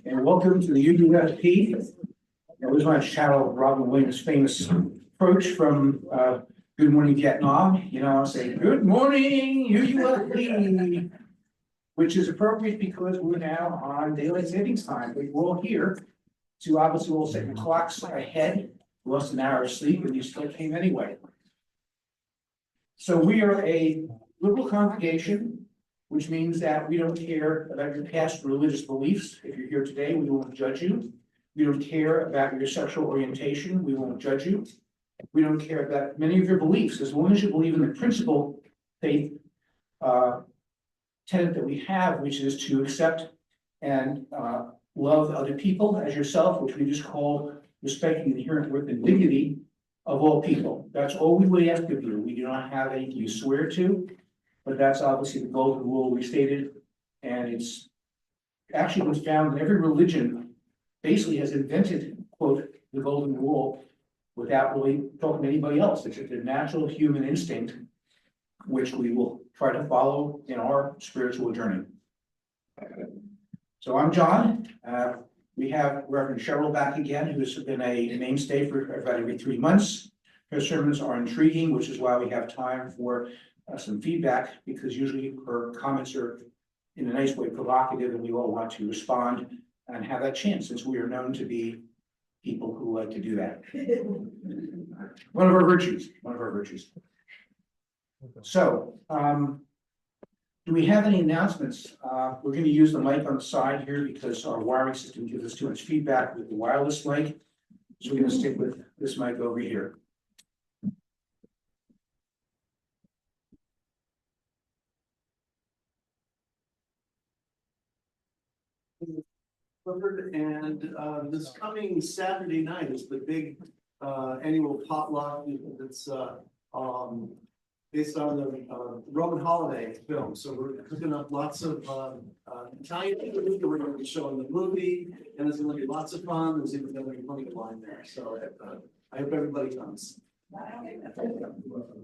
and welcome to the UUFP. I always want to shout out Robin Williams' famous approach from Good Morning Vietnam. You know, I'll say, "Good morning, UUFP," which is appropriate because we're now on daylight savings time. We're all here to obviously all set your clocks ahead, lost an hour of sleep, and you still came anyway. So we are a liberal congregation, which means that we don't care about your past religious beliefs. If you're here today, we won't judge you. We don't care about your sexual orientation. We won't judge you. We don't care about many of your beliefs, as long as you believe in the principal faith tenet that we have, which is to accept and love other people as yourself, which we just call respecting the inherent worth and dignity of all people. That's all we would ask of you. We do not have anything you swear to, but that's obviously the golden rule we stated. And it's actually was found in every religion basically has invented, quote, the golden rule without really talking to anybody else. It's a natural human instinct, which we will try to follow in our spiritual journey. So I'm John. We have Reverend Cheryl back again, who's been a mainstay for about every 3 months. Her sermons are intriguing, which is why we have time for some feedback, because usually her comments are in a nice way provocative, and we all want to respond and have that chance, since we are known to be people who like to do that. One of our virtues. So, do we have any announcements? We're going to use the mic on the side here because our wiring system gives us too much feedback with the wireless mic. So we're going to stick with this mic over here. And this coming Saturday night is the big annual potluck that's based on the Roman holiday film. So we're cooking up lots of Italian food. We're going to be showing the movie, and there's going to be lots of fun. There's even going to be plenty of wine there. So I hope everybody comes.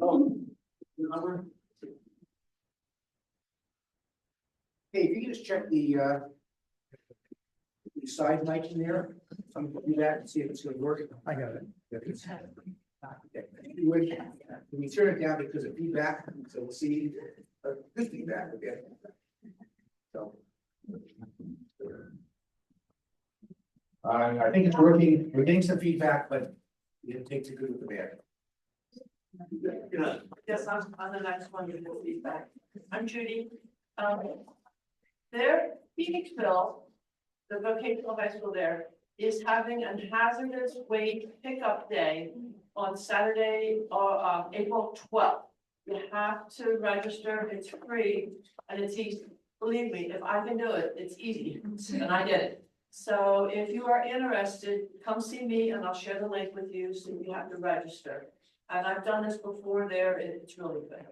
Oh, number? Hey, if you can just check the side mic in there, I'm gonna do that and see if it's gonna work. I got it. We turn it down because of feedback, so we'll see good feedback again. So I think it's working. We're getting some feedback, but it takes the good with the bad. Yes, I'm on the next one with the feedback. I'm Judy. There, Phoenixville, the vocational high school there, is having a hazardous waste pickup day on Saturday, April 12th. You have to register, it's free, and it's easy. Believe me, if I can do it, it's easy, and I did it. So if you are interested, come see me and I'll share the link with you, so you have to register. And I've done this before there, it's really good.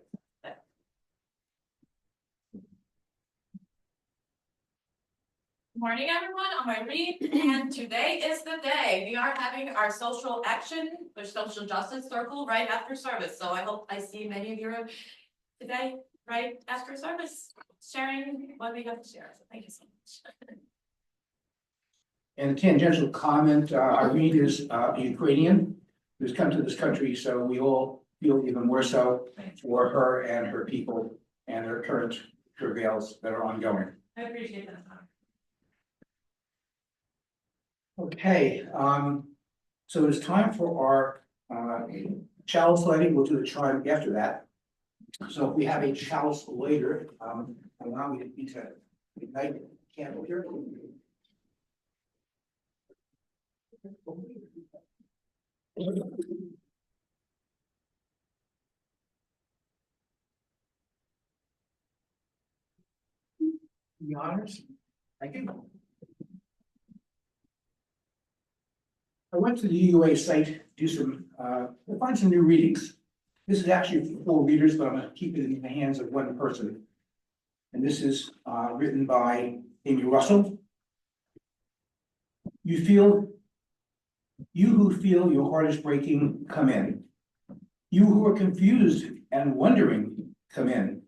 Morning, everyone. I'm Irene, and today is the day. We are having our social action or social justice circle right after service. So I hope I see many of you today right after service, sharing what we have to share. So thank you so much. And a tangential comment, Irene is Ukrainian, who's come to this country, so we all feel even more so for her and her people and their current travails that are ongoing. I appreciate that. Okay, so it's time for our chalice lighting. We'll do the chime after that. So if we have a chalice later, allow me to ignite the candle here. The honors. Thank you. I went to the UUA site, do some, find some new readings. This is actually for 4 readers, but I'm going to keep it in the hands of one person. And this is written by Amy Russell. You who feel your heart is breaking, come in. You who are confused and wondering, come in.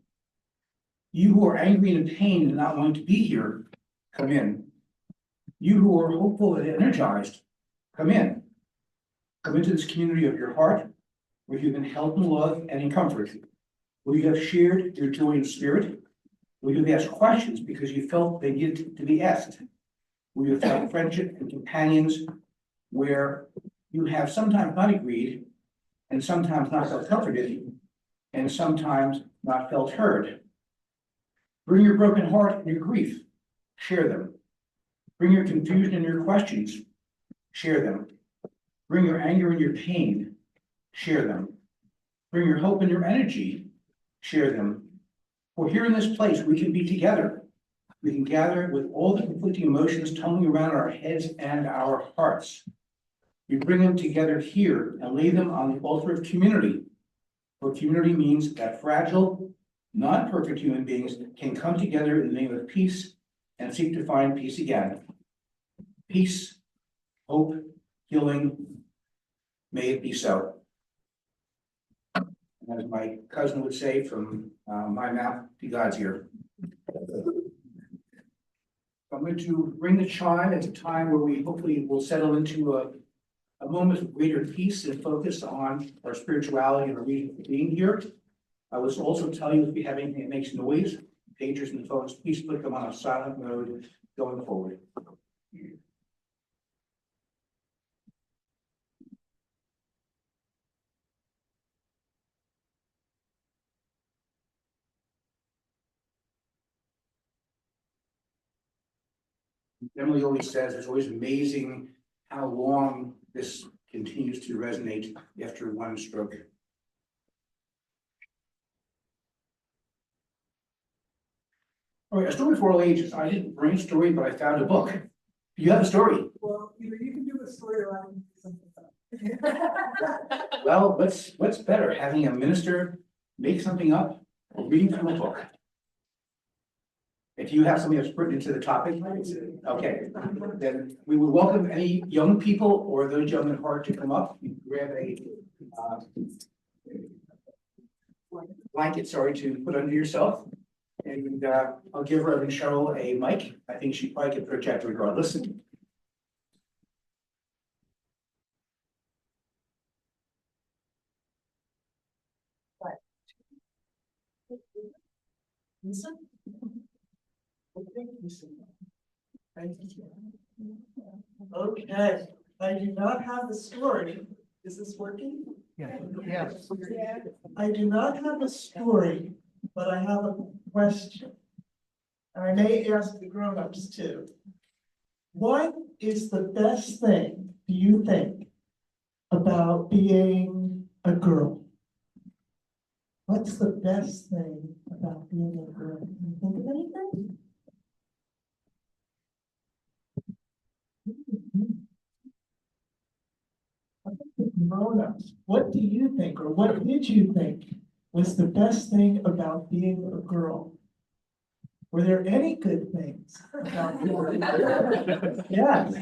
You who are angry and in pain and not wanting to be here, come in. You who are hopeful and energized, come in. Come into this community of your heart, where you've been held in love and in comfort, where you have shared your joy and spirit, where you've asked questions because you felt they needed to be asked, where you found friendship and companions, where you have sometimes not agreed, and sometimes not felt comforted, and sometimes not felt heard. Bring your broken heart and your grief, share them. Bring your confusion and your questions, share them. Bring your anger and your pain, share them. Bring your hope and your energy, share them. For here in this place, we can be together. We can gather with all the conflicting emotions tumbling around our heads and our hearts. We bring them together here and lay them on the altar of community. For community means that fragile, non-perfect human beings can come together in the name of peace and seek to find peace again. Peace, hope, healing, may it be so. As my cousin would say, from my mouth to God's ear. I'm going to ring the chime at a time where we hopefully will settle into a moment of greater peace and focus on our spirituality and our reason for being here. I will also tell you if you have anything that makes noise, pagers and phones, please put them on a silent mode going forward. Emily always says it's always amazing how long this continues to resonate after one stroke. All right, a story for all ages. I didn't bring a story, but I found a book. You have a story. Well, either you can do a story or I can do something else. Well, what's better, having a minister make something up or reading from a book? If you have something that's pertinent to the topic, okay, then we would welcome any young people or those young at heart to come up. You can grab a blanket, sorry, to put under yourself. And I'll give Reverend Cheryl a mic. I think she probably can project regardless. Okay, I do not have the story. Is this working? Yes. I do not have a story, but I have a question. And I may ask the grown-ups too. What is the best thing, do you think, about being a girl? What's the best thing about being a girl? Can you think of anything? Grown-ups, what do you think, or what did you think was the best thing about being a girl? Were there any good things about being a girl? Yes.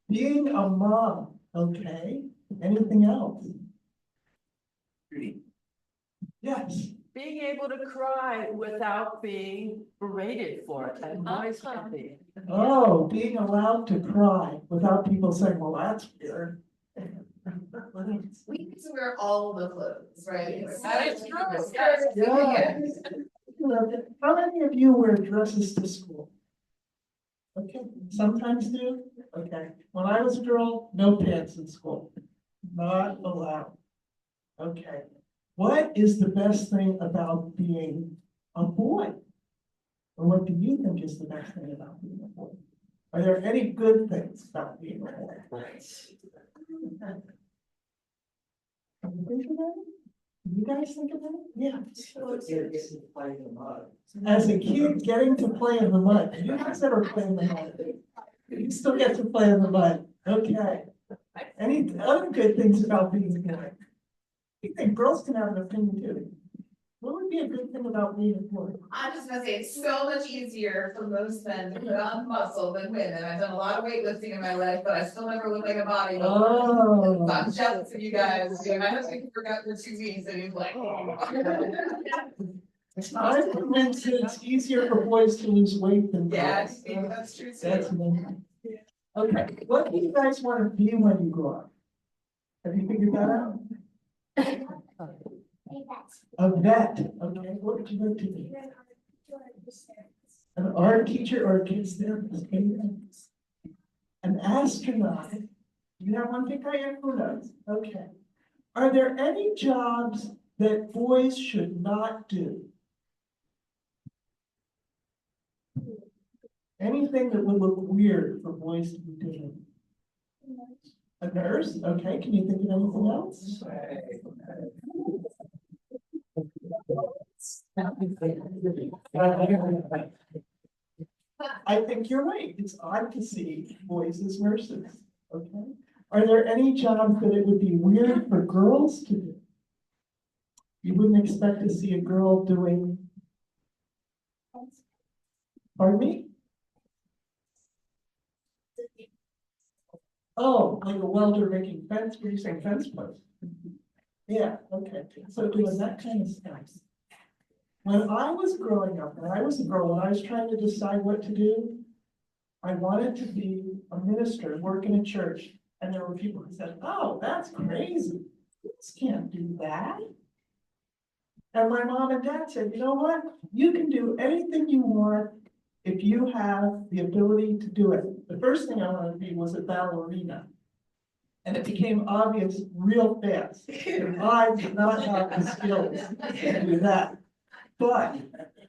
Being a mom, okay. Anything else? Yes. Being able to cry without being berated for it, and boys can be. Oh, being allowed to cry without people saying, well, that's weird. We get to wear all the clothes, right? That is true. Yeah. How many of you wear dresses to school? Okay, sometimes do? Okay, when I was a girl, no pants in school, not allowed. Okay, what is the best thing about being a boy? Or what do you think is the best thing about being a boy? Are there any good things about being a boy? Can you think of any? You guys think of any? Yeah. As a kid, getting to play in the mud. You guys ever play in the mud? You still get to play in the mud. Okay. Any other good things about being a boy? You think girls can have an opinion too? What would be a good thing about being a boy? I'm just gonna say, it's so much easier for most men to put on muscle than women. I've done a lot of weightlifting in my life, but I still never look like a bodybuilder. Oh. I'm jealous of you guys. My husband forgot for 2 weeks and he's like, oh. I'm convinced that it's easier for boys to lose weight than Yeah, girls. that's true. That's me. Okay, what do you guys want to be when you grow up? Have you figured that out? A vet, okay, what would you like to be? An art teacher or a kids therapist? An astronaut? You have one thing I am, who knows? Okay. Are there any jobs that boys should not do? Anything that would look weird for boys to be doing? A nurse? Okay, can you think of anything else? I think you're right. It's odd to see boys as nurses, okay? Are there any jobs that it would be weird for girls to do? You wouldn't expect to see a girl doing. Pardon me? Oh, like a welder making fence, what are you saying, fence post? Yeah, okay, so doing that kind of stuff. When I was growing up, when I was a girl, when I was trying to decide what to do, I wanted to be a minister, work in a church, and there were people who said, oh, that's crazy, kids can't do that. And my mom and dad said, you know what, you can do anything you want if you have the ability to do it. The first thing I wanted to be was a ballerina. And it became obvious real fast that I did not have the skills to do that. But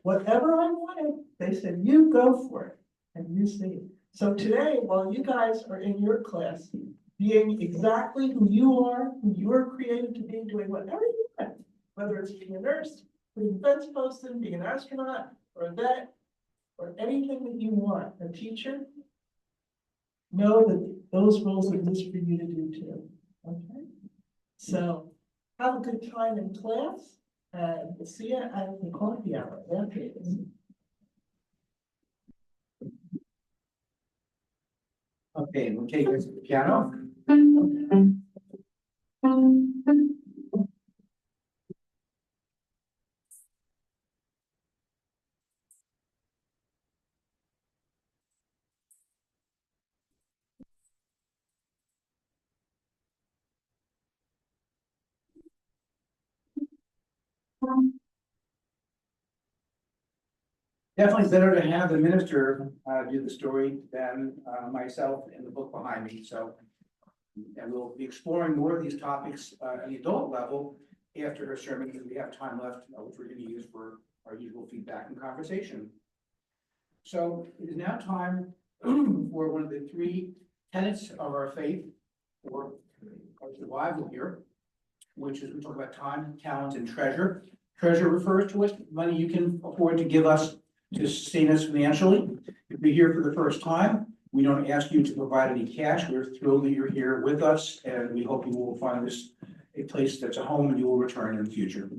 whatever I wanted, they said, you go for it, and you see. So today, while you guys are in your class, being exactly who you were created to be, doing whatever you want, whether it's being a nurse, being a fence post, being an astronaut, or a vet, or anything that you want, a teacher, know that those roles exist for you to do too, okay? So have a good time in class, and we'll see you at the coffee hour after this. Okay, we'll take this to the piano. Definitely better to have the minister do the story than myself and the book behind me, so. And we'll be exploring more of these topics at the adult level after her sermon, because we have time left, which we're gonna use for our usual feedback and conversation. So it is now time for one of the three tenets of our faith, or our survival here, which is we talk about time, talent, and treasure. Treasure refers to what money you can afford to give us to sustain us financially. If you're here for the first time, we don't ask you to provide any cash. We're thrilled that you're here with us, and we hope you will find this a place that's a home and you will return in the future.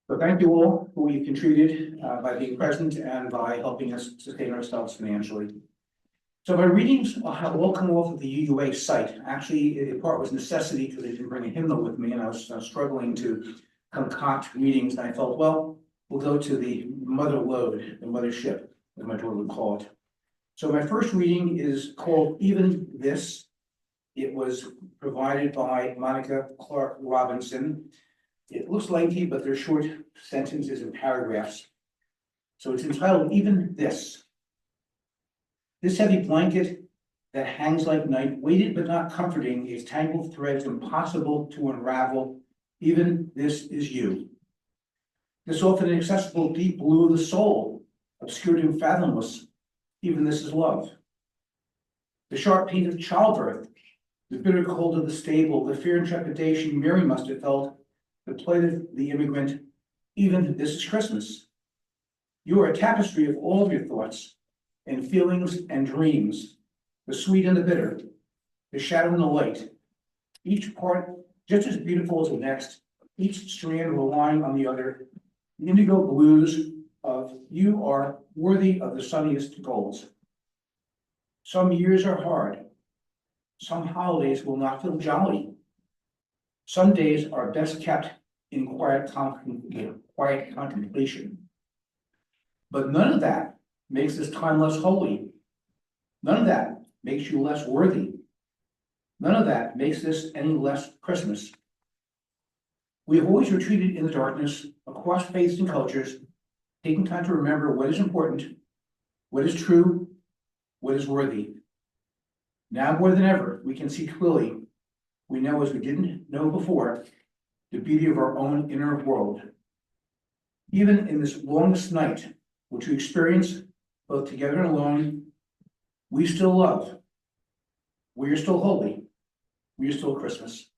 So thank you all for what you contributed by being present and by helping us sustain ourselves financially. So my readings have all come off of the UUA site. Actually, in part was necessity because I didn't bring a hymnal with me, and I was struggling to concoct readings. And I felt, well, we'll go to the mother lode, the mothership, as my daughter would call it. So my first reading is called Even This. It was provided by Monica Clark Robinson. It looks lengthy, but they're short sentences and paragraphs. So it's entitled Even This. This heavy blanket that hangs like night, weighted but not comforting, is tangled threads impossible to unravel. Even this is you. This often inaccessible deep blue of the soul, obscured and fathomless. Even this is love. The sharp pain of childbirth, the bitter cold of the stable, the fear and trepidation Mary must have felt, the plight of the immigrant. Even this is Christmas. You are a tapestry of all of your thoughts and feelings and dreams, the sweet and the bitter, the shadow and the light. Each part just as beautiful as the next, each strand relying on the other. The indigo blues of you are worthy of the sunniest goals. Some years are hard. Some holidays will not feel jolly. Some days are best kept in quiet contemplation. But none of that makes this time less holy. None of that makes you less worthy. None of that makes this any less Christmas. We have always retreated in the darkness across faiths and cultures, taking time to remember what is important, what is true, what is worthy. Now more than ever, we can see clearly. We know as we didn't know before, the beauty of our own inner world. Even in this longest night, which we experience both together and alone, we still love. We are still holy. We are still Christmas.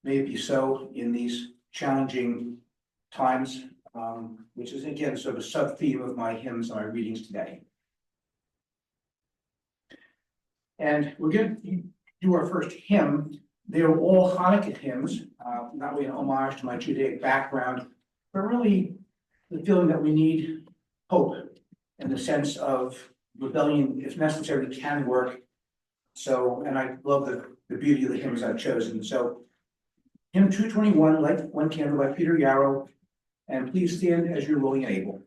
May it be so in these challenging times, which is again sort of a sub-theme of my hymns and my readings today. And we're going to do our first hymn. They are all Hanukkah hymns, not really an homage to my Judaic background, but really the feeling that we need hope and the sense of rebellion, if necessary, can work. So, and I love the beauty of the hymns I've chosen. So, hymn 221, Light One Candle by Peter Yarrow, and please stand as you're willing and able.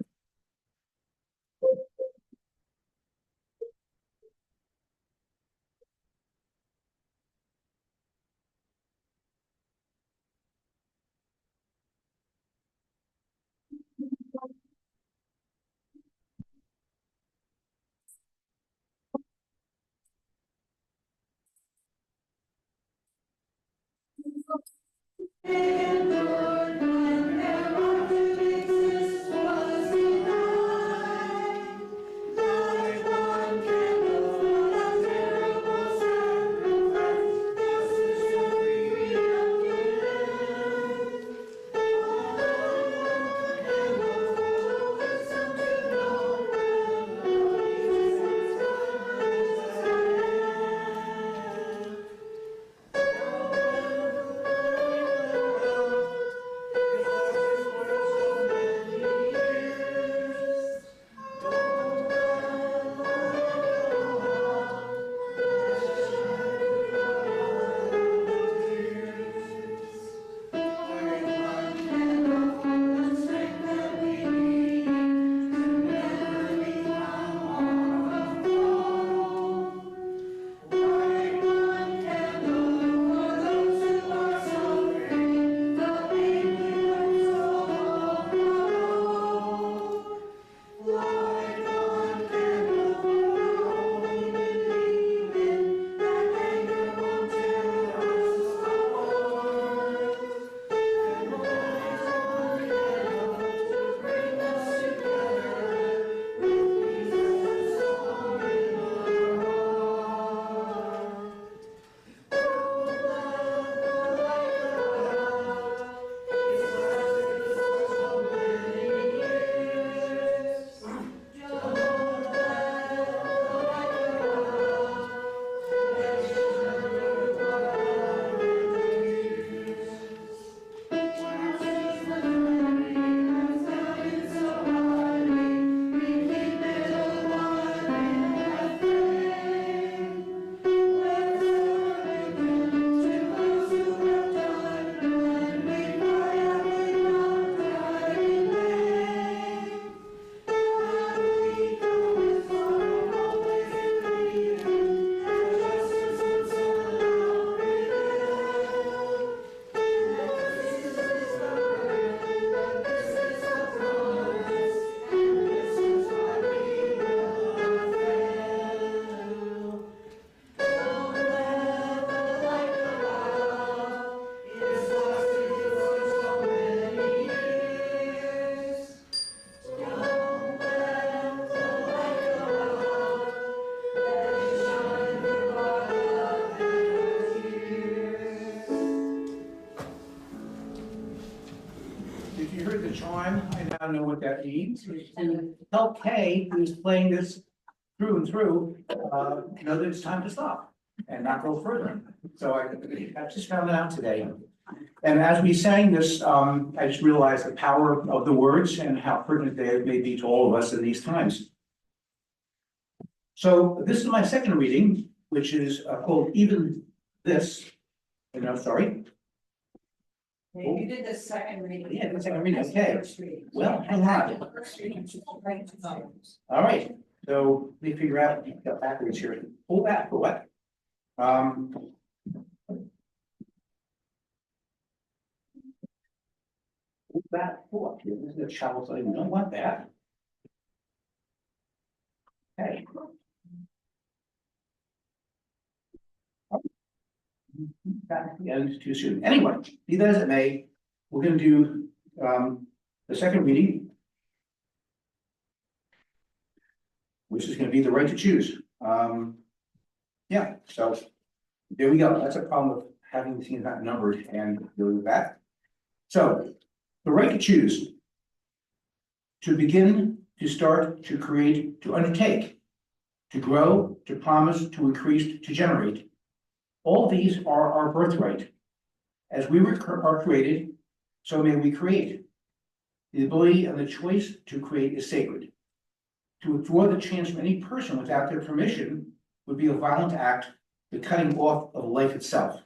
If you heard the chime, I now know what that means. To help Kay, who's playing this through and through, know that it's time to stop. and not go further. So I just found that out today. And as we sang this, I just realized the power of the words and how pertinent they may be to all of us in these times. So this is my second reading, which is called Even This. And I'm sorry. You did the second reading. Yeah, the second reading, okay. First reading. Well, hang on. All right, so let me figure out, got backwards here. Pull back for what? Pull back for what? This is a shovel, so I don't want that. Okay. Back again too soon. Anyway, be that as it may, we're gonna do the second reading, which is gonna be the right to choose. Yeah, so there we go. That's a problem with having things not numbered and doing that. So the right to choose, to begin, to start, to create, to undertake, to grow, to promise, to increase, to generate. All these are our birthright. As we are created, so may we create. The ability and the choice to create is sacred. To withdraw the chance from any person without their permission would be a violent act, the cutting off of life itself.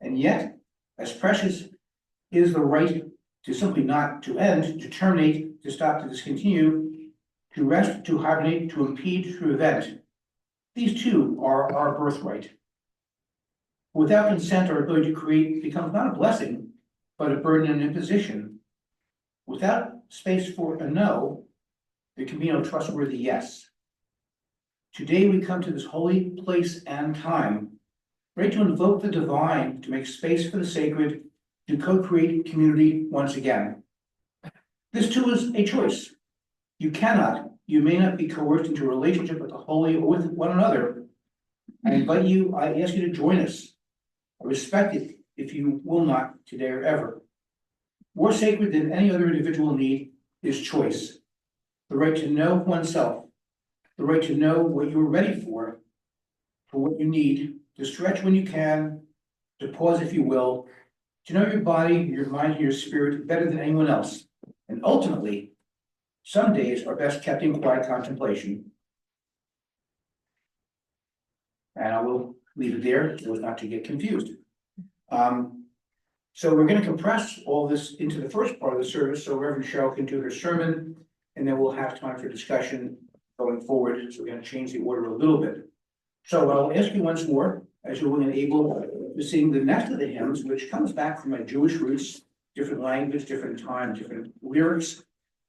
And yet, as precious is the right to simply not to end, to terminate, to stop, to discontinue, to rest, to hibernate, to impede, to prevent. These too are our birthright. Without consent, our ability to create becomes not a blessing, but a burden and imposition. Without space for a no, there can be no trustworthy yes. Today we come to this holy place and time, ready to invoke the divine, to make space for the sacred, to co-create community once again. This too is a choice. You may not be coerced into a relationship with the holy or with one another. I ask you to join us. I respect it if you will not today or ever. More sacred than any other individual need is choice. The right to know oneself, the right to know what you're ready for what you need, to stretch when you can, to pause if you will, to know your body, your mind, and your spirit better than anyone else. And ultimately, some days are best kept in quiet contemplation. And I will leave it there so as not to get confused. So we're going to compress all this into the first part of the service so Reverend Cheryl can do her sermon, and then we'll have time for discussion going forward. So we're going to change the order a little bit. So I'll ask you once more, as you're willing and able, to sing the next of the hymns, which comes back from my Jewish roots, different language, different time, different lyrics,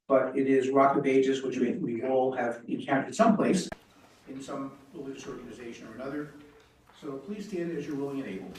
but it is Rock of Ages, which we all have encountered someplace in some religious organization or another. So please stand as you're willing and able.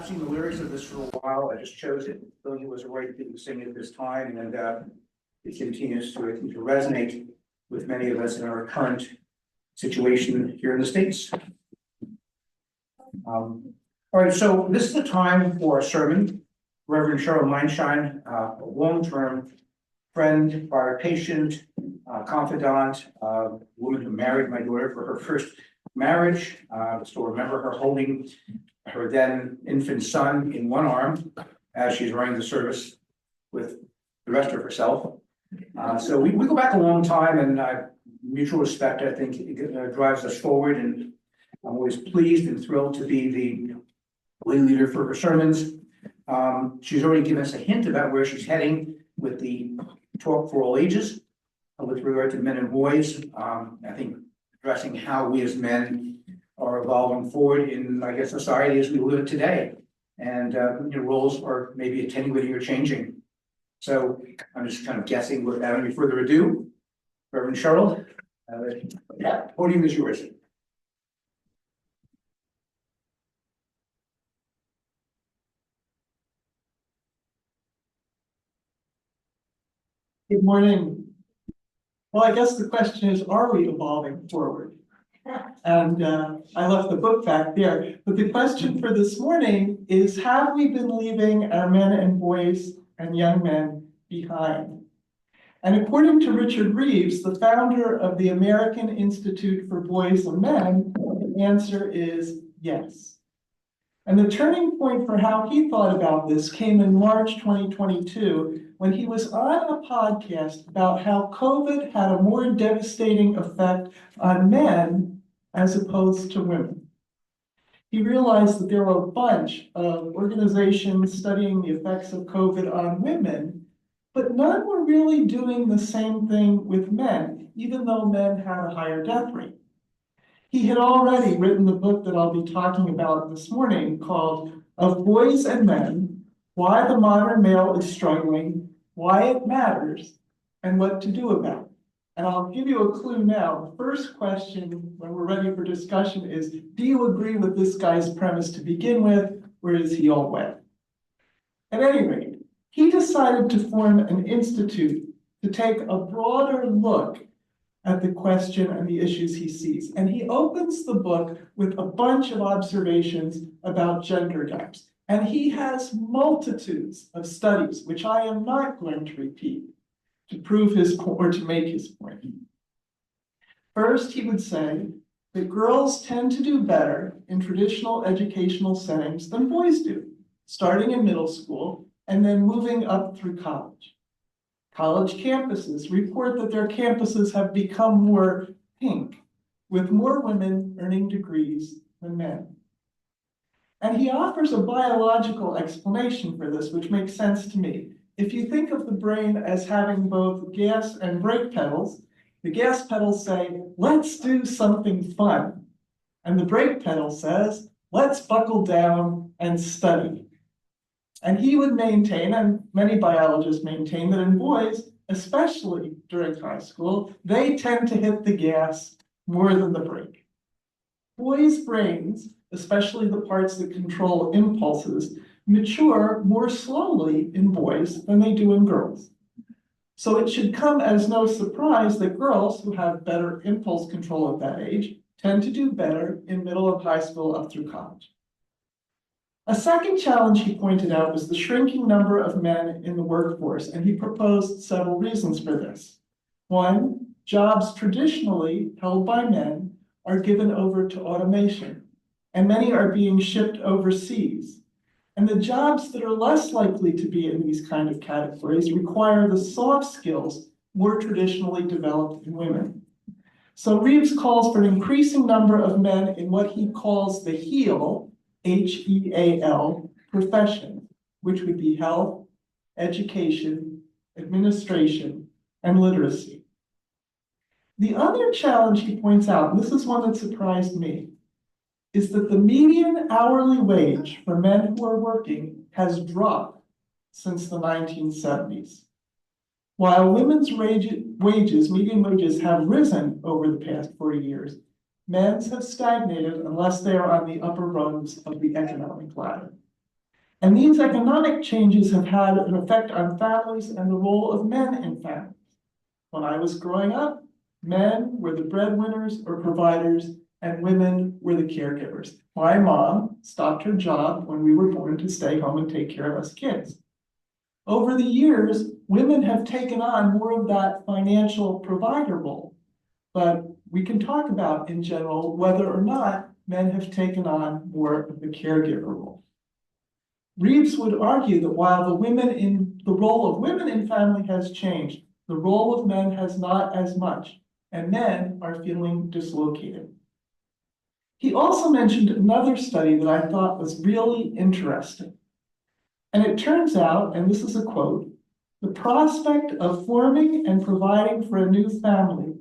not seen the lyrics of this for a while. I just chose it. Thought it was the right thing to sing at this time, and it continues to, I think, to resonate with many of us in our current situation here in the States. All right, so this is the time for a sermon. Reverend Cheryl Meinschein, a long-term friend, prior patient, confidant, woman who married my daughter for her first marriage. Still remember her holding her then infant son in one arm as she's running the service with the rest of herself. So we go back a long time, and mutual respect, I think, drives us forward, and I'm always pleased and thrilled to be the lay leader for her sermons. She's already given us a hint about where she's heading with the talk for all ages with regard to men and boys. I think addressing how we as men are evolving forward in, I guess, society as we live it today. And roles are maybe attenuating or changing. So I'm just kind of guessing without any further ado. Reverend Cheryl, podium is yours. Good morning. Well, I guess the question is, are we evolving forward? And I left the book back there, but the question for this morning is, have we been leaving our men and boys and young men behind? And according to Richard Reeves, the founder of the American Institute for Boys and Men, the answer is yes. And the turning point for how he thought about this came in March 2022, when he was on a podcast about how COVID had a more devastating effect on men as opposed to women. He realized that there were a bunch of organizations studying the effects of COVID on women, but none were really doing the same thing with men, even though men had a higher death rate. He had already written the book that I'll be talking about this morning called Of Boys and Men, Why the Modern Male is Struggling, Why It Matters, and What to Do About it. And I'll give you a clue now. The first question when we're ready for discussion is, do you agree with this guy's premise to begin with, or is he all wet? At any rate, he decided to form an institute to take a broader look at the question and the issues he sees. And he opens the book with a bunch of observations about gender gaps. And he has multitudes of studies, which I am not going to repeat, to prove his point or to make his point. First, he would say that girls tend to do better in traditional educational settings than boys do, starting in middle school and then moving up through college. College campuses report that their campuses have become more pink, with more women earning degrees than men. And he offers a biological explanation for this, which makes sense to me. If you think of the brain as having both gas and brake pedals, the gas pedals say, let's do something fun. And the brake pedal says, let's buckle down and study. And he would maintain, and many biologists maintain, that in boys, especially during high school, they tend to hit the gas more than the brake. Boys' brains, especially the parts that control impulses, mature more slowly in boys than they do in girls. So it should come as no surprise that girls who have better impulse control at that age tend to do better in middle of high school up through college. A second challenge he pointed out was the shrinking number of men in the workforce, and he proposed several reasons for this. One, jobs traditionally held by men are given over to automation, and many are being shipped overseas. And the jobs that are less likely to be in these kind of categories require the soft skills more traditionally developed in women. So Reeves calls for an increasing number of men in what he calls the HEAL, H-E-A-L, profession, which would be health, education, administration, and literacy. The other challenge he points out, and this is one that surprised me, is that the median hourly wage for men who are working has dropped since the 1970s. While women's wages, median wages, have risen over the past 40 years, men's have stagnated unless they are on the upper rungs of the economic ladder. And these economic changes have had an effect on families and the role of men in families. When I was growing up, men were the breadwinners or providers, and women were the caregivers. My mom stopped her job when we were born to stay home and take care of us kids. Over the years, women have taken on more of that financial provider role, but we can talk about in general whether or not men have taken on more of the caregiver role. Reeves would argue that while the role of women in family has changed, the role of men has not as much, and men are feeling dislocated. He also mentioned another study that I thought was really interesting. And it turns out, and this is a quote, the prospect of forming and providing for a new family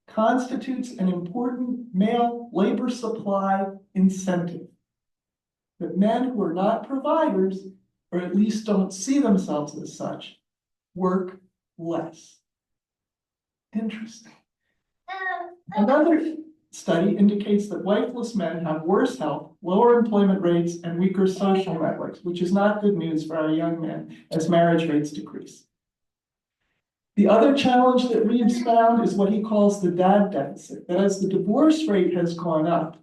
constitutes an important male labor supply incentive. That men who are not providers, or at least don't see themselves as such, work less. Interesting. Another study indicates that wifeless men have worse health, lower employment rates, and weaker social networks, which is not good news for our young men as marriage rates decrease. The other challenge that Reeves found is what he calls the dad deficit. That as the divorce rate has gone up,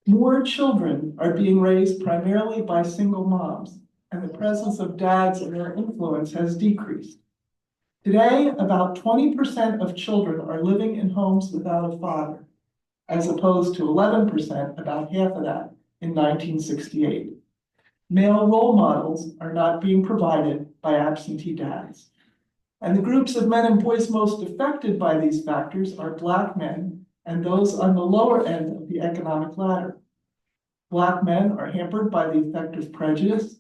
more children are being raised primarily by single moms, and the presence of dads and their influence has decreased. Today, about 20% of children are living in homes without a father, as opposed to 11%, about half of that, in 1968. Male role models are not being provided by absentee dads. And the groups of men and boys most affected by these factors are Black men and those on the lower end of the economic ladder. Black men are hampered by the effect of prejudice.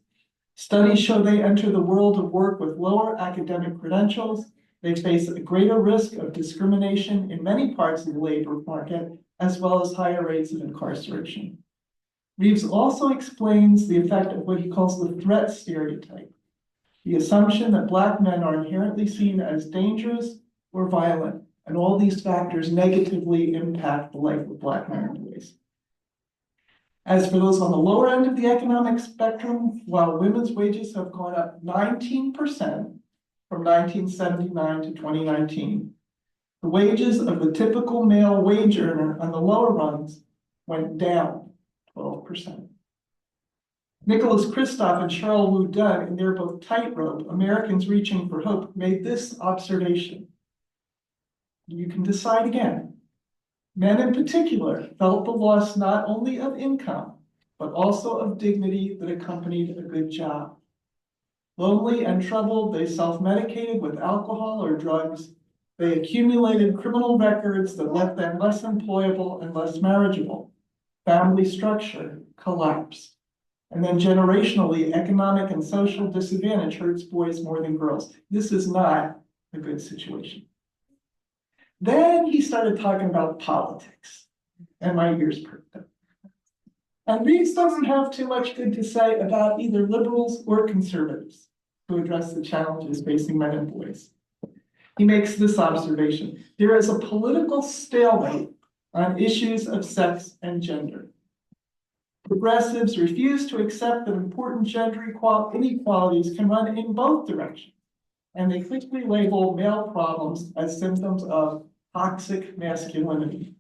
Studies show they enter the world of work with lower academic credentials. They face a greater risk of discrimination in many parts of the labor market, as well as higher rates of incarceration. Reeves also explains the effect of what he calls the threat stereotype, the assumption that Black men are inherently seen as dangerous or violent, and all these factors negatively impact the life of Black men and boys. As for those on the lower end of the economic spectrum, while women's wages have gone up 19% from 1979 to 2019, the wages of the typical male wage earner on the lower rungs went down 12%. Nicholas Kristof and Cheryl Wu Dunn, in their book Tightrope, Americans Reaching for Hope, made this observation. You can decide again. Men in particular felt the loss not only of income, but also of dignity that accompanied a good job. Lonely and troubled, they self-medicated with alcohol or drugs. They accumulated criminal records that left them less employable and less marriageable. Family structure collapsed. And then generationally, economic and social disadvantage hurts boys more than girls. This is not a good situation. Then he started talking about politics, and my ears perked up. And Reeves doesn't have too much good to say about either liberals or conservatives to address the challenges facing men and boys. He makes this observation: there is a political stalemate on issues of sex and gender. Progressives refuse to accept that important gender inequalities can run in both directions, and they quickly label male problems as symptoms of toxic masculinity.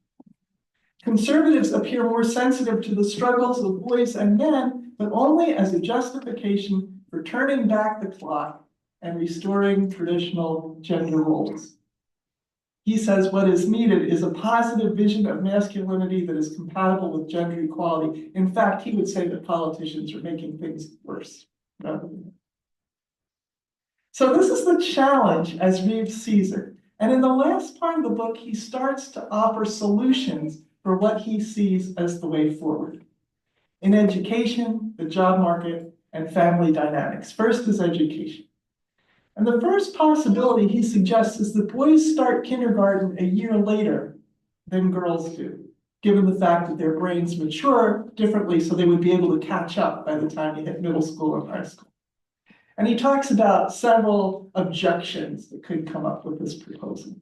Conservatives appear more sensitive to the struggles of boys and men, but only as a justification for turning back the clock and restoring traditional gender roles. He says what is needed is a positive vision of masculinity that is compatible with gender equality. In fact, he would say that politicians are making things worse. So this is the challenge as Reeves sees it. And in the last part of the book, he starts to offer solutions for what he sees as the way forward. In education, the job market, and family dynamics. First is education. And the first possibility he suggests is that boys start kindergarten a year later than girls do, given the fact that their brains mature differently, so they would be able to catch up by the time they hit middle school or high school. And he talks about several objections that could come up with this proposal.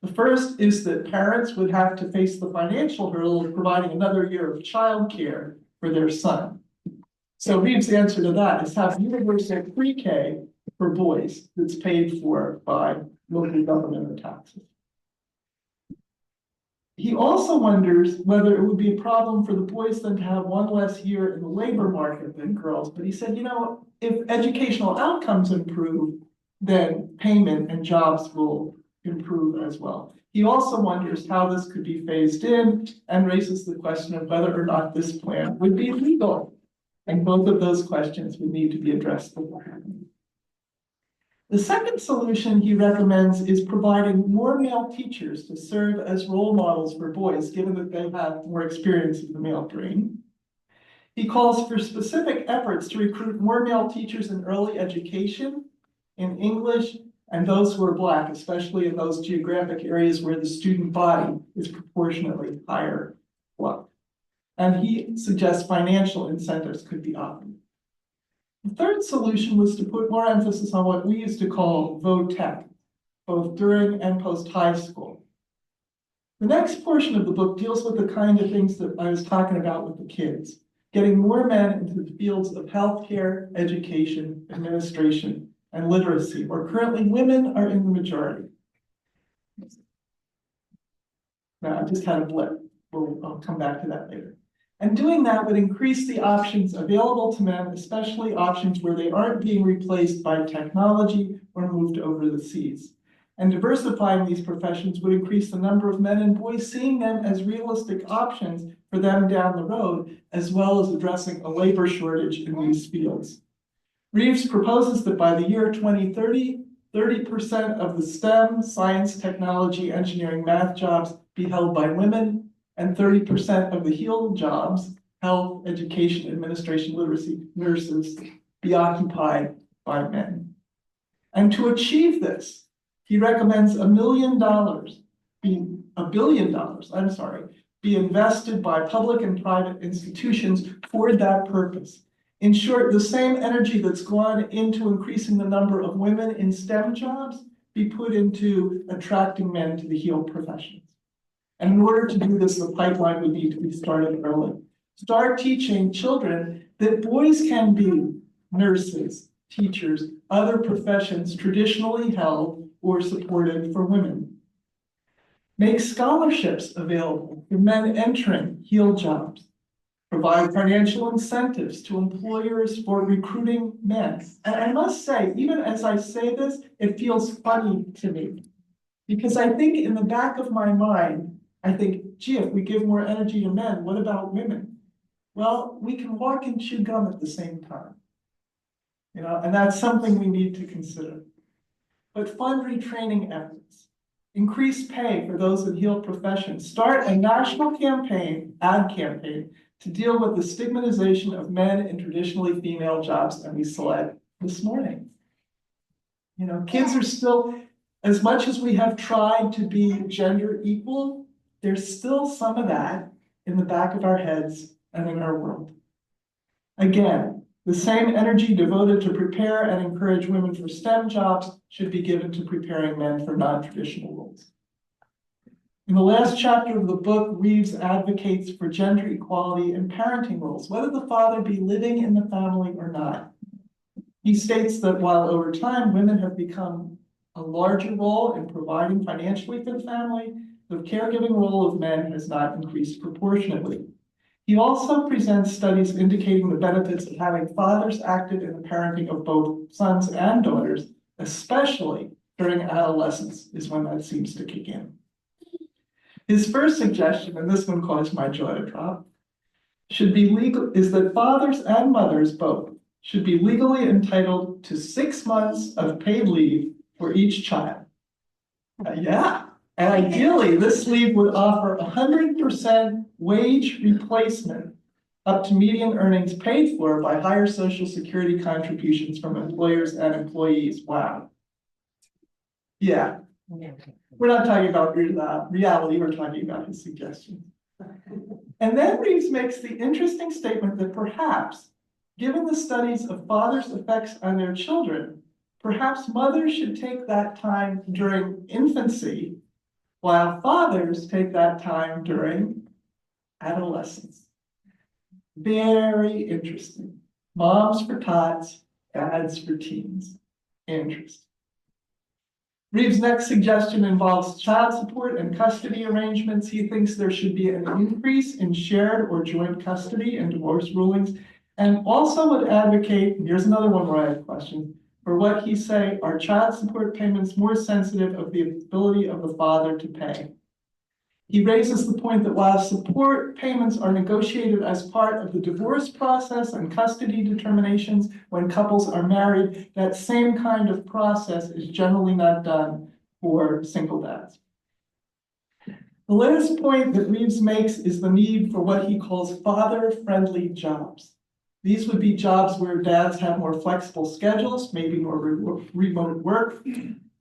The first is that parents would have to face the financial hurdle of providing another year of childcare for their son. So Reeves' answer to that is have universal pre-K for boys that's paid for by local government or taxes. He also wonders whether it would be a problem for the boys then to have one less year in the labor market than girls. But he said, if educational outcomes improve, then payment and jobs will improve as well. He also wonders how this could be phased in and raises the question of whether or not this plan would be legal. And both of those questions would need to be addressed beforehand. The second solution he recommends is providing more male teachers to serve as role models for boys, given that they have more experience in the male brain. He calls for specific efforts to recruit more male teachers in early education, in English, and those who are Black, especially in those geographic areas where the student body is proportionately higher Black. And he suggests financial incentives could be offered. The third solution was to put more emphasis on what we used to call vo-tech, both during and post-high school. The next portion of the book deals with the kind of things that I was talking about with the kids, getting more men into the fields of healthcare, education, administration, and literacy, where currently women are in the majority. Now, I just had a blip. I'll come back to that later. And doing that would increase the options available to men, especially options where they aren't being replaced by technology or moved over the seas. And diversifying these professions would increase the number of men and boys seeing them as realistic options for them down the road, as well as addressing a labor shortage in these fields. Reeves proposes that by the year 2030, 30% of the STEM, science, technology, engineering, math jobs be held by women, and 30% of the HEAL jobs, health, education, administration, literacy, nurses, be occupied by men. And to achieve this, he recommends $1 billion be invested by public and private institutions for that purpose. In short, the same energy that's gone into increasing the number of women in STEM jobs be put into attracting men to the HEAL professions. And in order to do this, the pipeline would need to be started early. Start teaching children that boys can be nurses, teachers, other professions traditionally held or supported for women. Make scholarships available for men entering HEAL jobs. Provide financial incentives to employers for recruiting men. And I must say, even as I say this, it feels funny to me. Because I think in the back of my mind, I think, gee, if we give more energy to men, what about women? Well, we can walk and chew gum at the same time. And that's something we need to consider. But fund retraining efforts, increase pay for those in HEAL professions, start a national ad campaign, to deal with the stigmatization of men in traditionally female jobs that we select this morning. Kids are still, as much as we have tried to be gender equal, there's still some of that in the back of our heads and in our world. Again, the same energy devoted to prepare and encourage women for STEM jobs should be given to preparing men for non-traditional roles. In the last chapter of the book, Reeves advocates for gender equality in parenting roles, whether the father be living in the family or not. He states that while over time women have become a larger role in providing financially for the family, the caregiving role of men has not increased proportionately. He also presents studies indicating the benefits of having fathers active in the parenting of both sons and daughters, especially during adolescence, is when that seems to kick in. His first suggestion, and this one caused my jaw to drop, is that fathers and mothers both should be legally entitled to 6 months of paid leave for each child. And ideally, this leave would offer 100% wage replacement up to median earnings paid for by higher Social Security contributions from employers and employees. Wow. Yeah. We're not talking about reality, we're talking about his suggestion. And then Reeves makes the interesting statement that perhaps, given the studies of fathers' effects on their children, perhaps mothers should take that time during infancy, while fathers take that time during adolescence. Very interesting. Moms for tots, dads for teens. Interesting. Reeves' next suggestion involves child support and custody arrangements. He thinks there should be an increase in shared or joint custody in divorce rulings, and also would advocate, here's another one where I have questions, for what he say are child support payments more sensitive of the ability of the father to pay. He raises the point that while support payments are negotiated as part of the divorce process and custody determinations when couples are married, that same kind of process is generally not done for single dads. The latest point that Reeves makes is the need for what he calls father-friendly jobs. These would be jobs where dads have more flexible schedules, maybe more remote work.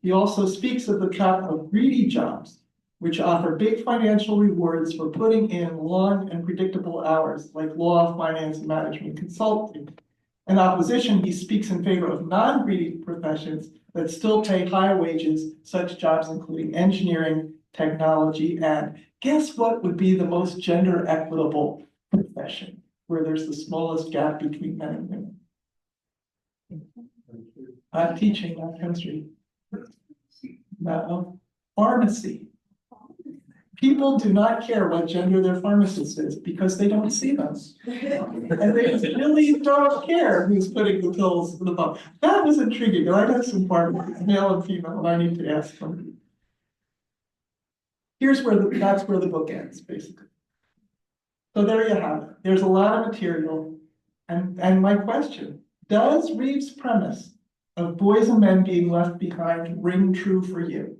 He also speaks of the type of greedy jobs, which offer big financial rewards for putting in long and predictable hours, like law, finance, and management consulting. In opposition, he speaks in favor of non-greedy professions that still pay high wages, such jobs including engineering, technology, and guess what would be the most gender equitable profession, where there's the smallest gap between men and women? Not teaching, not chemistry. No, pharmacy. People do not care what gender their pharmacist is because they don't see them. And they really don't care who's putting the pills in the bottle. That was intriguing. I have some pharmacists, male and female, and I need to ask them. Here's where that's where the book ends, basically. So there you have it. There's a lot of material. And my question, does Reeves' premise of boys and men being left behind ring true for you?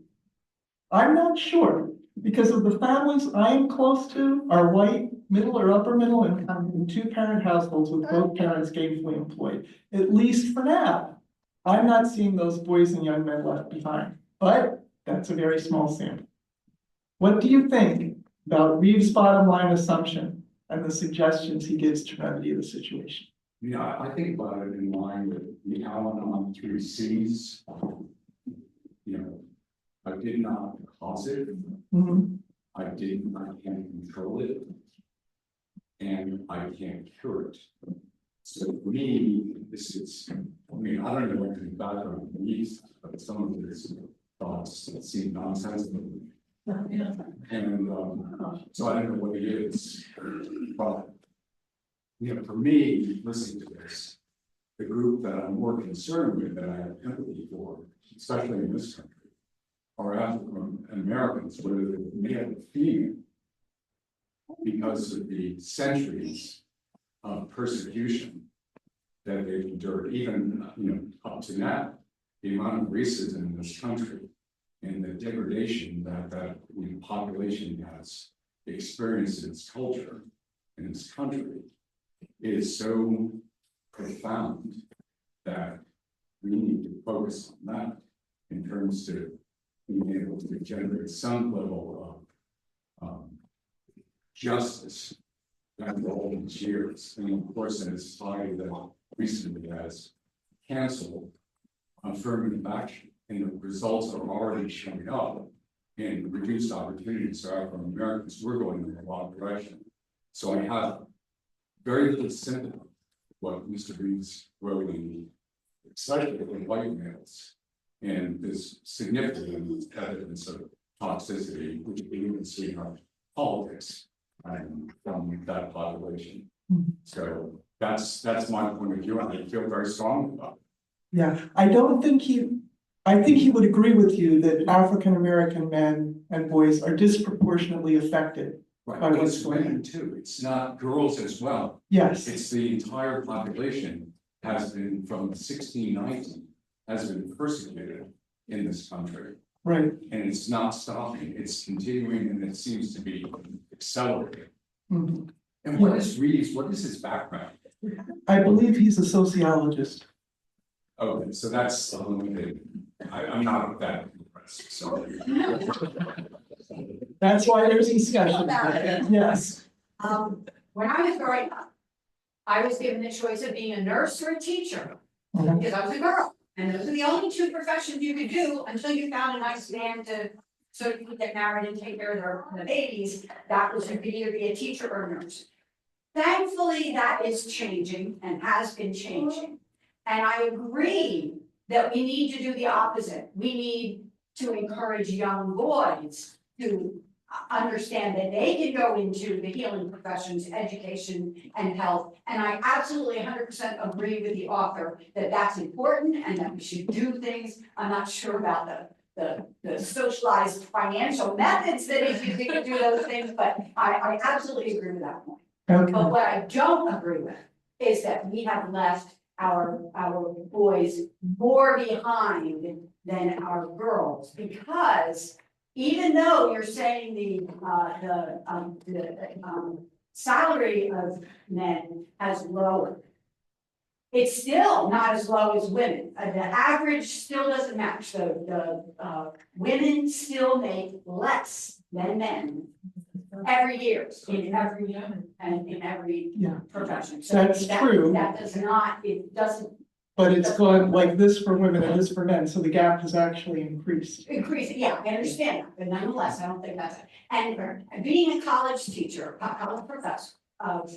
I'm not sure, because of the families I'm close to are white, middle or upper middle income in two-parent households with both parents gainfully employed. At least for now, I'm not seeing those boys and young men left behind, but that's a very small sample. What do you think about Reeves' bottom line assumption and the suggestions he gives to remedy the situation? Yeah, I think about it in line with the Al-Anon 3 Cs. You know, I did not cause it. Mhm. I can't control it. And I can't cure it. So for me, this is, I mean, I don't know what the background is, but some of his thoughts that seem nonsensical. And so I don't know what it is, but you know, for me, listening to this, the group that I'm more concerned with, that I have empathy for, especially in this country, are African Americans, whether they're male or female, because of the centuries of persecution that they've endured, even up to now, the amount of racism in this country and the degradation that the population has experienced in its culture in this country is so profound that we need to focus on that in terms of being able to generate some level of justice after all these years. And of course, in a society that recently has canceled affirmative action, and the results are already showing up in reduced opportunities for African Americans, we're going in the wrong direction. So I have very little sympathy with what Mr. Reeves wrote in, especially in white males, and this significant evidence of toxicity, which we even see in our politics from that population. So that's my point of view, and I feel very strong about it. Yeah, I think he would agree with you that African American men and boys are disproportionately affected. Right, by but what's it's going on. women too, it's not girls as well. Yes, It's the entire population has been from 1619, has been persecuted in this country. right. And it's not stopping, it's continuing, and it seems to be accelerating. Mhm. And what is Reeves, what is his background? I believe he's a sociologist. Okay, so that's limited. I'm not that impressed, so. That's why there's discussion. Yes. When I was growing up, I was given the choice of being a nurse or a teacher, Mhm. because I was a girl. And those are the only two professions you could do until you found a nice man so you could get married and take care of the babies. That was, you could either be a teacher or a nurse. Thankfully, that is changing and has been changing. And I agree that we need to do the opposite. We need to encourage young boys to understand that they can go into the healing professions, education and health. And I absolutely 100% agree with the author that that's important and that we should do things. I'm not sure about the socialized financial methods that is using to do those things, but I absolutely agree with that point. Okay, But what I don't agree with is that we have left our boys more behind than our girls, because even though you're saying the salary of men has lowered, it's still not as low as women. The average still doesn't match. The women still make less than men every year in every yeah, profession. So that's that- true. That does not, it doesn't But it's gone like this for women and this for men, so the gap has actually increased. increase, yeah, I understand that, but nonetheless, I don't think that's it. And being a college teacher, a college professor of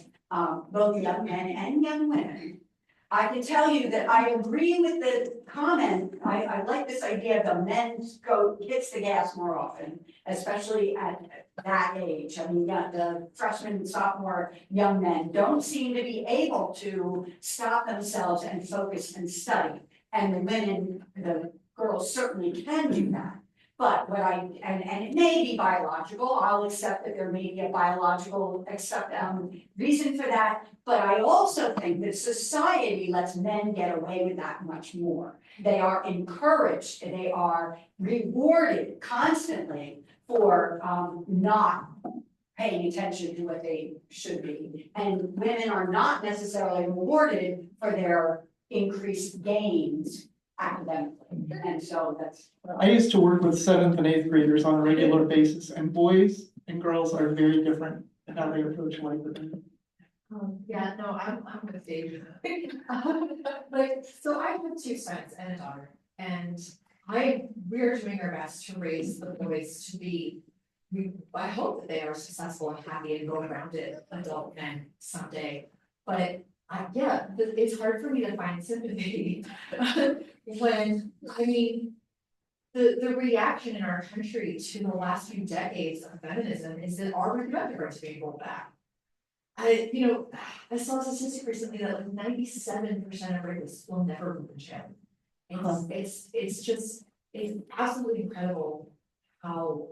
both young men and young women, I can tell you that I agree with the comment. I like this idea the men hits the gas more often, especially at that age. I mean, the freshman and sophomore young men don't seem to be able to stop themselves and focus and study. And the women, the girls certainly can do that. But and it may be biological, I'll accept that there may be a biological reason for that. But I also think that society lets men get away with that much more. They are encouraged, they are rewarded constantly for not paying attention to what they should be. And women are not necessarily rewarded for their increased gains academically. And so that's. I used to work with 7th and 8th graders on a regular basis, and boys and girls are very different in how they approach life. Yeah, no, I'm with Dave. But, so I have two sons and a daughter, and we're doing our best to raise the boys to be, I hope that they are successful and happy and well-rounded adult men someday. But it's hard for me to find sympathy when, I mean, the reaction in our country to the last few decades of feminism is that our reproductive rights are being rolled back. I saw a statistic recently that like 97% of rapists will never go to jail. It's absolutely incredible how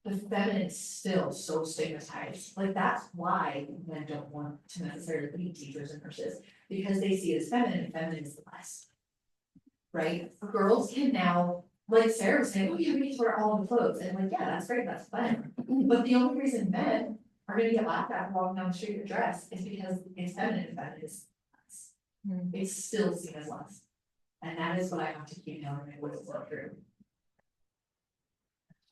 the feminine is still so stigmatized. Like, that's why men don't want to necessarily be teachers and nurses, because they see it as feminine, and feminine is less. Right? Girls can now, like Sarah was saying, oh yeah, we need to wear all the clothes. And like, yeah, that's great, that's fun. But the only reason men are gonna get laughed at walking down the street with a dress is because it's feminine and feminine is less. It's still seen as less. And that is what I have to keep hammering my voice through.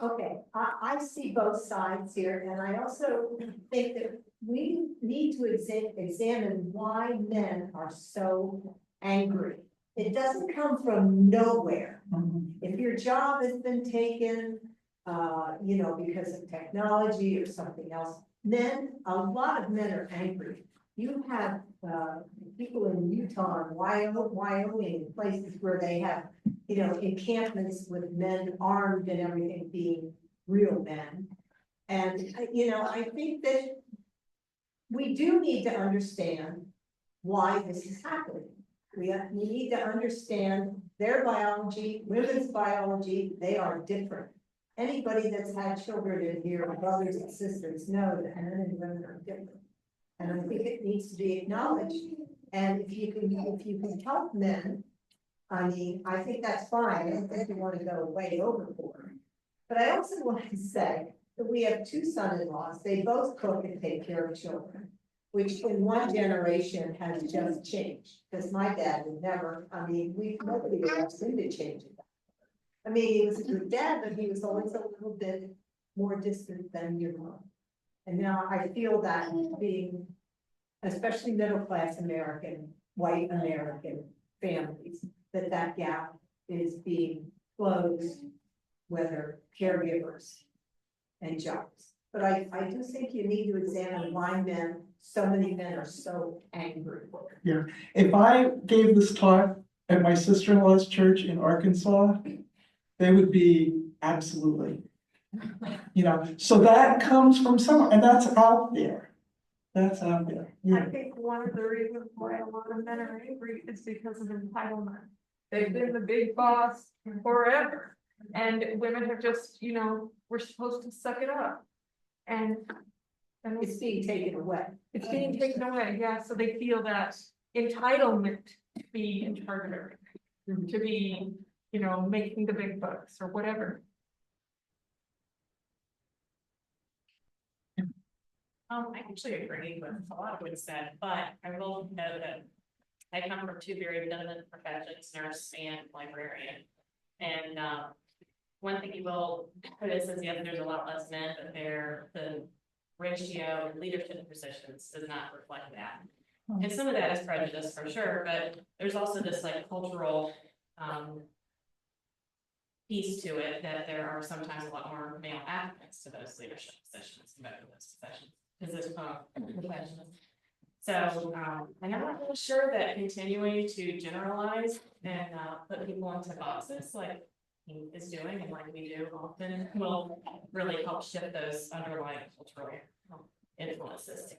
Okay, I see both sides here, and I also think that we need to examine why men are so angry. It doesn't come from nowhere. If your job has been taken, because of technology or something else, a lot of men are angry. You have people in Utah and Wyoming, places where they have, encampments with men armed and everything being real men. And, I think that we do need to understand why this is happening. We need to understand their biology, women's biology, they are different. Anybody that's had children in here, brothers and sisters, know that men and women are different. And I think it needs to be acknowledged. And if you can help men, I think that's fine. I don't think you want to go way overboard. But I also want to say that we have two son-in-laws. They both cook and take care of children, which in one generation has just changed. Because my dad would never, nobody would ask him to change it. He was a good dad, but he was always a little bit more distant than your mom. And now I feel that being, especially middle-class American, white American families, that gap is being closed, whether caregivers and jobs. But I do think you need to examine why so many men are so angry. If I gave this talk at my sister-in-law's church in Arkansas, they would be absolutely. So that comes from somewhere, and that's out there. That's out there. I think one of the reasons why a lot of men are angry is because of entitlement. They've been the big boss forever. And women have just, we're supposed to suck it up. And It's being taken away. it's being taken away, yeah, so they feel that entitlement to be in charge of everything, to be, making the big bucks or whatever. I actually agree with a lot of what you said, but I will note that I come from two very dominant professions, nurse and librarian. And one thing you will notice is, yes, there's a lot less men, but the ratio in leadership positions does not reflect that. And some of that is prejudice for sure, but there's also this like cultural piece to it, that there are sometimes a lot more male applicants to those leadership positions, and those professions. So I'm not really sure that continuing to generalize and put people into boxes like he is doing and like we do often will really help shift those underlying cultural influences.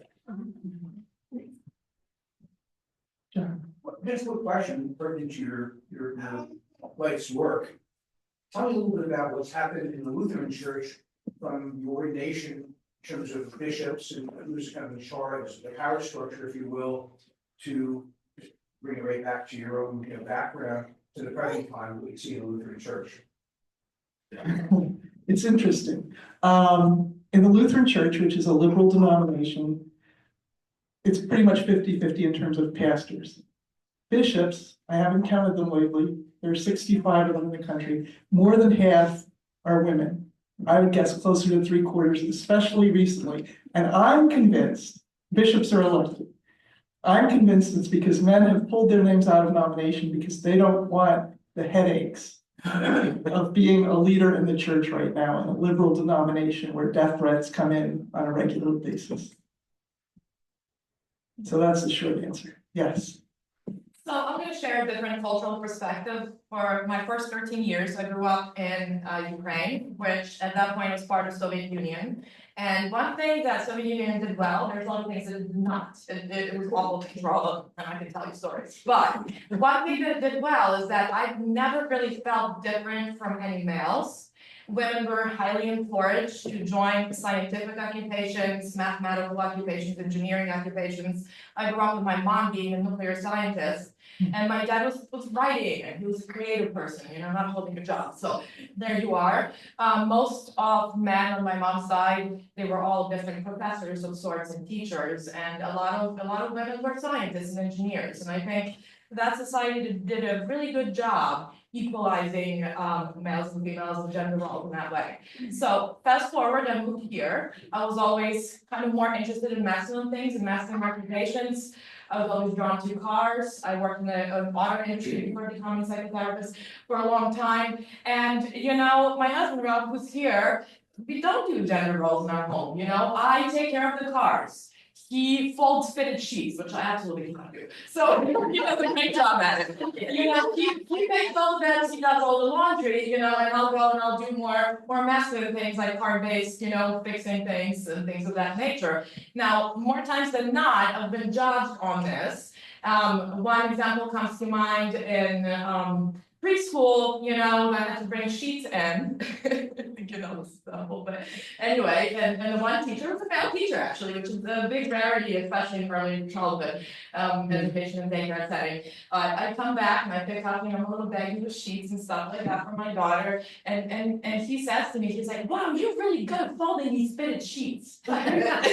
Here's a question pertinent to your life's work. Tell me a little bit about what's happened in the Lutheran Church from your ordination in terms of bishops and who's kind of in charge, the power structure, if you will, to bring it right back to your own background to the present time we see in the Lutheran Church. It's interesting. In the Lutheran Church, which is a liberal denomination, it's pretty much 50-50 in terms of pastors. Bishops, I haven't counted them lately, there are 65 of them in the country. More than half are women. I would guess closer to 3/4, especially recently. And I'm convinced bishops are elected. I'm convinced it's because men have pulled their names out of nomination because they don't want the headaches of being a leader in the church right now in a liberal denomination where death threats come in on a regular basis. So that's the short answer. Yes. So I'm going to share a different cultural perspective. For my first 13 years, I grew up in Ukraine, which at that point was part of Soviet Union. And one thing that Soviet Union did well, there's a lot of things that it did not. It was awful to control, and I can tell you stories. But one thing that it did well is that I've never really felt different from any males. Women were highly encouraged to join scientific occupations, mathematical occupations, engineering occupations. I grew up with my mom being a nuclear scientist, and my dad was writing, and he was a creative person, not holding a job. So there you are. Most of men on my mom's side, they were all different professors of sorts and teachers, and a lot of women were scientists and engineers. And I think that society did a really good job equalizing males and females and gender roles in that way. So fast forward, I moved here. I was always kind of more interested in masculine things and masculine occupations. I was always drawn to cars. I worked in the auto industry before becoming a psychotherapist for a long time. And my husband Rob, who's here, we don't do gender roles in our home. I take care of the cars. He folds fitted sheets, which I absolutely cannot do. So he does a great job at it. He makes all the beds, he does all the laundry, and I'll go and I'll do more masculine things like car-based, fixing things and things of that nature. Now, more times than not, I've been judged on this. One example comes to mind in preschool, I had to bring sheets in. But anyway, and the one teacher was a male teacher actually, which is a big rarity, especially in early childhood education and daycare setting. I come back and I pick up, a little baggie with sheets and stuff like that for my daughter, and he says to me, he's like, "Wow, you're really good at folding these fitted sheets." So I look at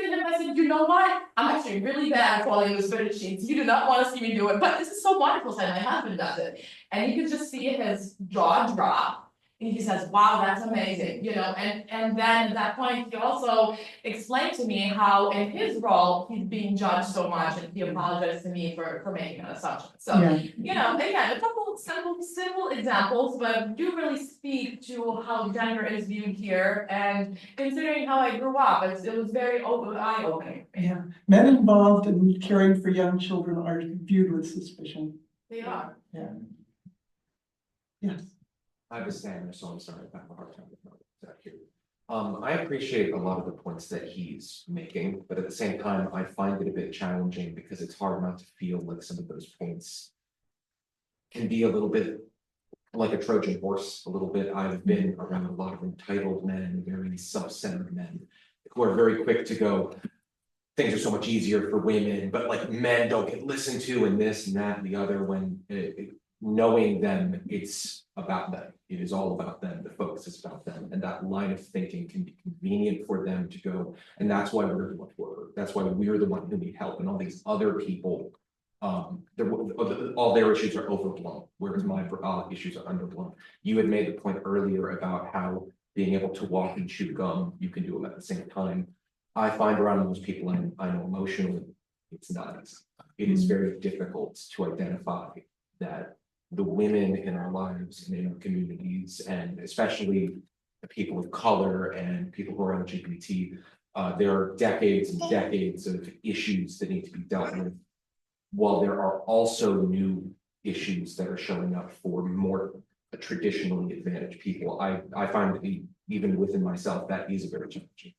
him and I said, "You know what? I'm actually really bad at folding those fitted sheets. You do not want to see me do it, but this is so wonderful that my husband does it." And you could just see his jaw drop. And he says, wow, that's amazing, you know, and then at that point, he also explained to me how in his role, he's being judged so much, and he apologized to me for making an assumption, so. Yeah, You know, again, a couple simple examples, but do really speak to how gender is viewed here, and considering how I grew up, it was very eye-opening. yeah. Men involved in caring for young children are viewed with suspicion. They are. Yeah. Yes. I was Samuel, so I'm sorry, I have a hard time with that here. I appreciate a lot of the points that he's making, but at the same time, I find it a bit challenging because it's hard not to feel like some of those points can be a little bit like a Trojan horse, a little bit. I've been around a lot of entitled men, very self-centered men, who are very quick to go, things are so much easier for women, but like men don't get listened to and this and that and the other, when knowing them, it's about them. It is all about them. The focus is about them. And that line of thinking can be convenient for them to go. And that's why we're the one who are, that's why we're the one who need help. And all these other people, all their issues are overblown, whereas my issues are underblown. You had made the point earlier about how being able to walk and chew gum, you can do them at the same time. I find around most people I know emotionally, it's not easy. It is very difficult to identify that the women in our lives and in our communities, and especially the people of color and people who are LGBT, there are decades and decades of issues that need to be dealt with, while there are also new issues that are showing up for more traditionally advantaged people. I find that even within myself, that is a very challenging.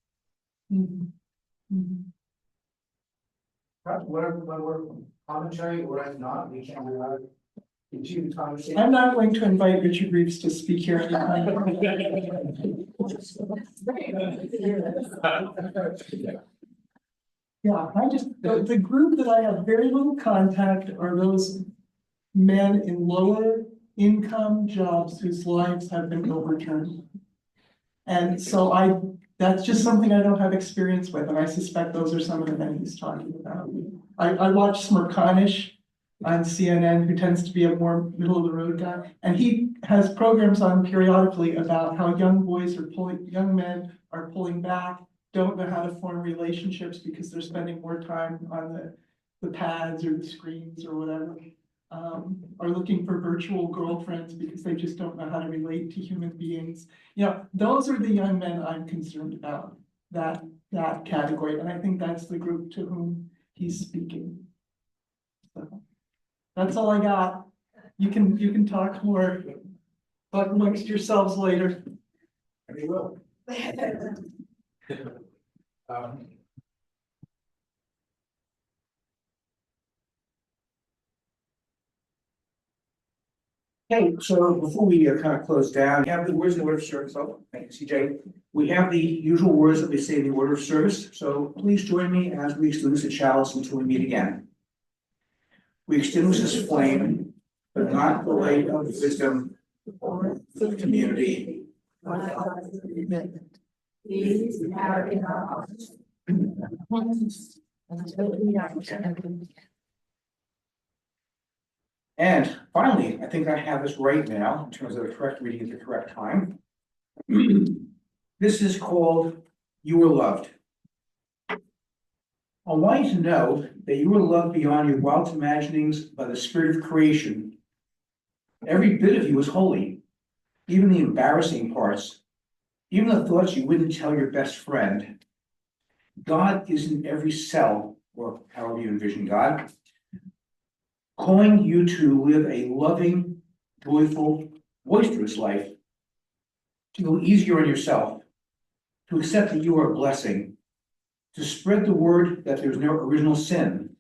What commentary or if not, we can continue the conversation. I'm not going to invite Richard Reeves to speak here anytime. Yeah, the group that I have very little contact are those men in lower income jobs whose lives have been overturned. And so that's just something I don't have experience with, and I suspect those are some of the men he's talking about. I watch Smirkanish on CNN, who tends to be a more middle of the road guy, and he has programs on periodically about how young men are pulling back, don't know how to form relationships because they're spending more time on the pads or the screens or whatever, are looking for virtual girlfriends because they just don't know how to relate to human beings. You know, those are the young men I'm concerned about, that category, and I think that's the group to whom he's speaking. So, that's all I got. You can talk more, talk amongst yourselves later. And we will. Okay, so before we kind of close down, we have the words in the order of service. Oh, thank you, CJ. We have the usual words that we say in the order of service. So please join me as we extinguish the chalice until we meet again. We extinguish this flame, but not the light of wisdom for the community. These are in our hearts. And finally, I think I have this right now in terms of the correct reading at the correct time. This is called You Are Loved. I want you to know that you are loved beyond your wildest imaginings by the spirit of creation. Every bit of you is holy, even the embarrassing parts, even the thoughts you wouldn't tell your best friend. God is in every cell, or however you envision God, calling you to live a loving, joyful, boisterous life, to go easier on yourself, to accept that you are a blessing, to spread the word that there's no original sin,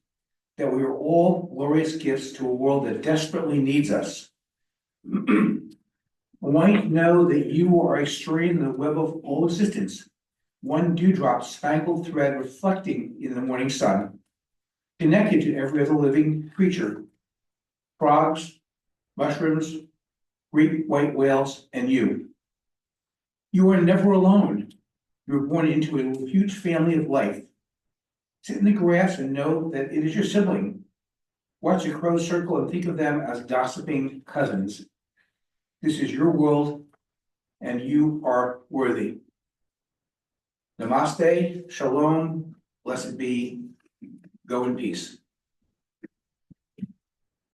that we are all glorious gifts to a world that desperately needs us. I want you to know that you are a string in the web of all existence, one dewdrop spangled thread reflecting in the morning sun, connected to every other living creature, frogs, mushrooms, great white whales, and you. You are never alone. You were born into a huge family of life. Sit in the grass and know that it is your sibling. Watch the crows circle and think of them as gossiping cousins. This is your world, and you are worthy. Namaste, shalom, blessed be, go in peace.